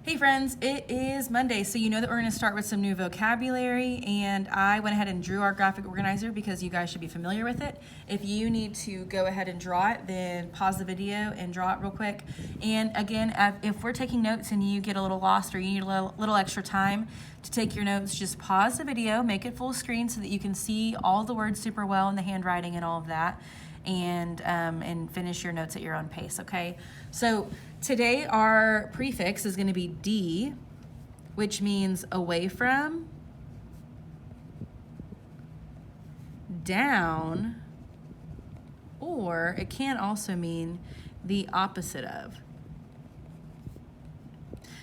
Hey friends, it is Monday, so you know that we're going to start with some new vocabulary, and I went ahead and drew our graphic organizer because you guys should be familiar with it. If you need to go ahead and draw it, then pause the video and draw it real quick. And again, if we're taking notes and you get a little lost or you need a little extra time to take your notes, just pause the video, make it full screen so that you can see all the words super well and the handwriting and all of that, and finish your notes at your own pace, okay? So today our prefix is going to be D, which means away from, down, or it can also mean the opposite of.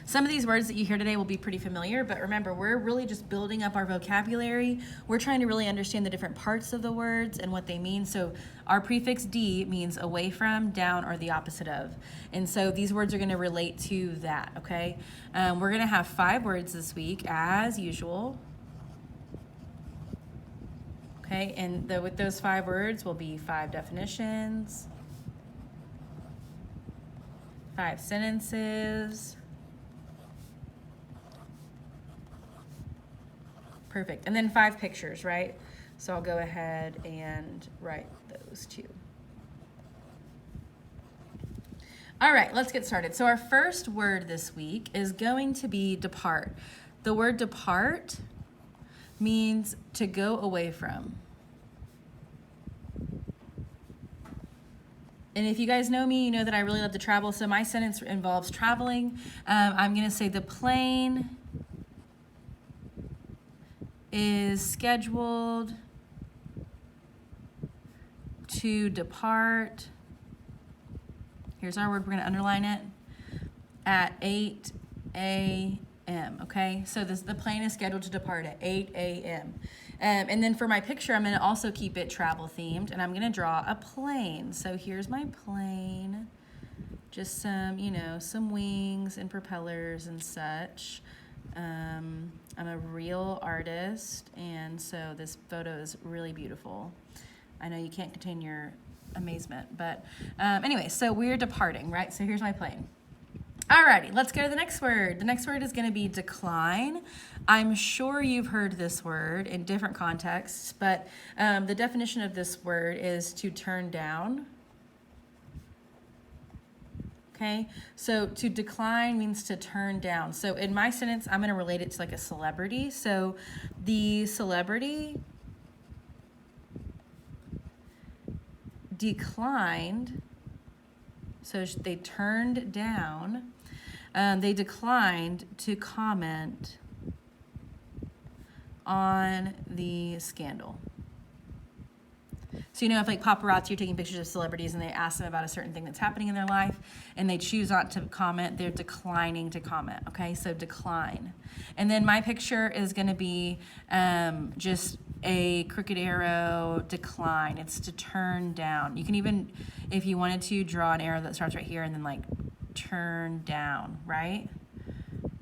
Some of these words that you hear today will be pretty familiar, but remember, we're really just building up our vocabulary. We're trying to really understand the different parts of the words and what they mean. So our prefix D means away from, down, or the opposite of. And so these words are going to relate to that, okay? We're going to have 5 words this week, as usual. Okay, and with those 5 words will be 5 definitions, 5 sentences. Perfect. And then 5 pictures, right? So I'll go ahead and write those too. All right, let's get started. So our first word this week is going to be depart. The word depart means to go away from. And if you guys know me, you know that I really love to travel. So my sentence involves traveling. I'm going to say the plane is scheduled to depart. Here's our word, we're going to underline it, at 8 a.m. Okay, so the plane is scheduled to depart at 8 a.m. And then for my picture, I'm going to also keep it travel themed, and I'm going to draw a plane. So here's my plane, just some, some wings and propellers and such. I'm a real artist, and so this photo is really beautiful. I know you can't contain your amazement, but anyway, so we're departing, right? So here's my plane. Alrighty, let's go to the next word. The next word is going to be decline. I'm sure you've heard this word in different contexts, but the definition of this word is to turn down. Okay, so to decline means to turn down. So in my sentence, I'm going to relate it to like a celebrity. So the celebrity declined, so they turned down, they declined to comment on the scandal. So if like paparazzi are taking pictures of celebrities and they ask them about a certain thing that's happening in their life and they choose not to comment, they're declining to comment, okay? So decline. And then my picture is going to be just a crooked arrow, decline. It's to turn down. You can even, if you wanted to, draw an arrow that starts right here and then like turn down, right?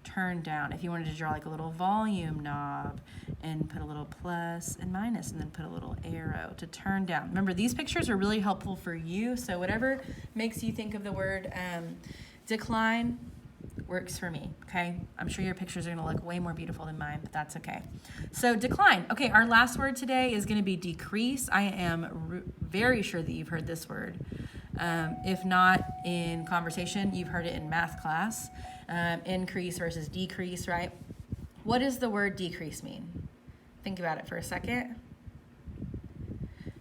Turn down. If you wanted to draw like a little volume knob and put a little plus and minus and then put a little arrow to turn down. Remember, these pictures are really helpful for you, so whatever makes you think of the word decline works for me, okay? I'm sure your pictures are going to look way more beautiful than mine, but that's okay. So decline. Okay, our last word today is going to be decrease. I am very sure that you've heard this word. If not in conversation, you've heard it in math class. Increase versus decrease, right? What does the word decrease mean? Think about it for a second.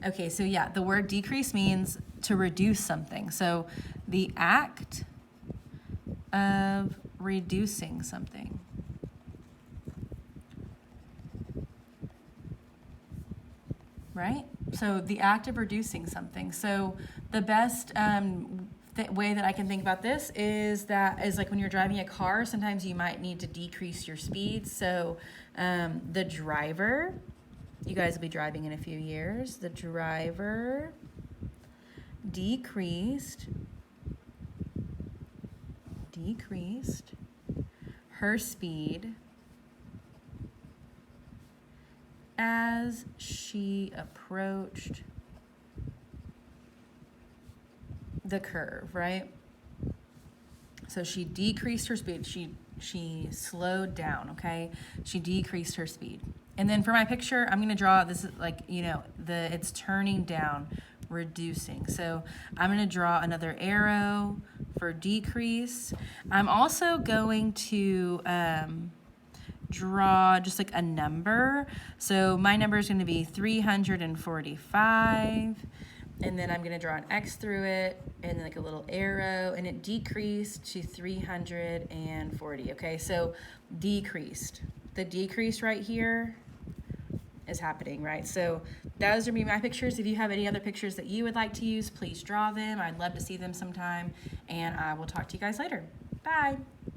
Okay, so yeah, the word decrease means to reduce something. So the act of reducing something. Right? So the act of reducing something. So the best way that I can think about this is like when you're driving a car, sometimes you might need to decrease your speed. So the driver, you guys will be driving in a few years, the driver decreased her speed as she approached the curve, right? So she decreased her speed. She She slowed down, okay? She decreased her speed. And then for my picture, I'm gonna draw, this is like, you know, it's turning down, reducing. So I'm gonna draw another arrow for decrease. I'm also going to draw just like a number. So my number is gonna be 345. And then I'm gonna draw an X through it and like a little arrow, and it decreased to 340. Okay, so decreased. The decrease right here is happening, right? So those are my pictures. If you have any other pictures that you would like to use, please draw them. I'd love to see them sometime, and I will talk to you guys later. Bye.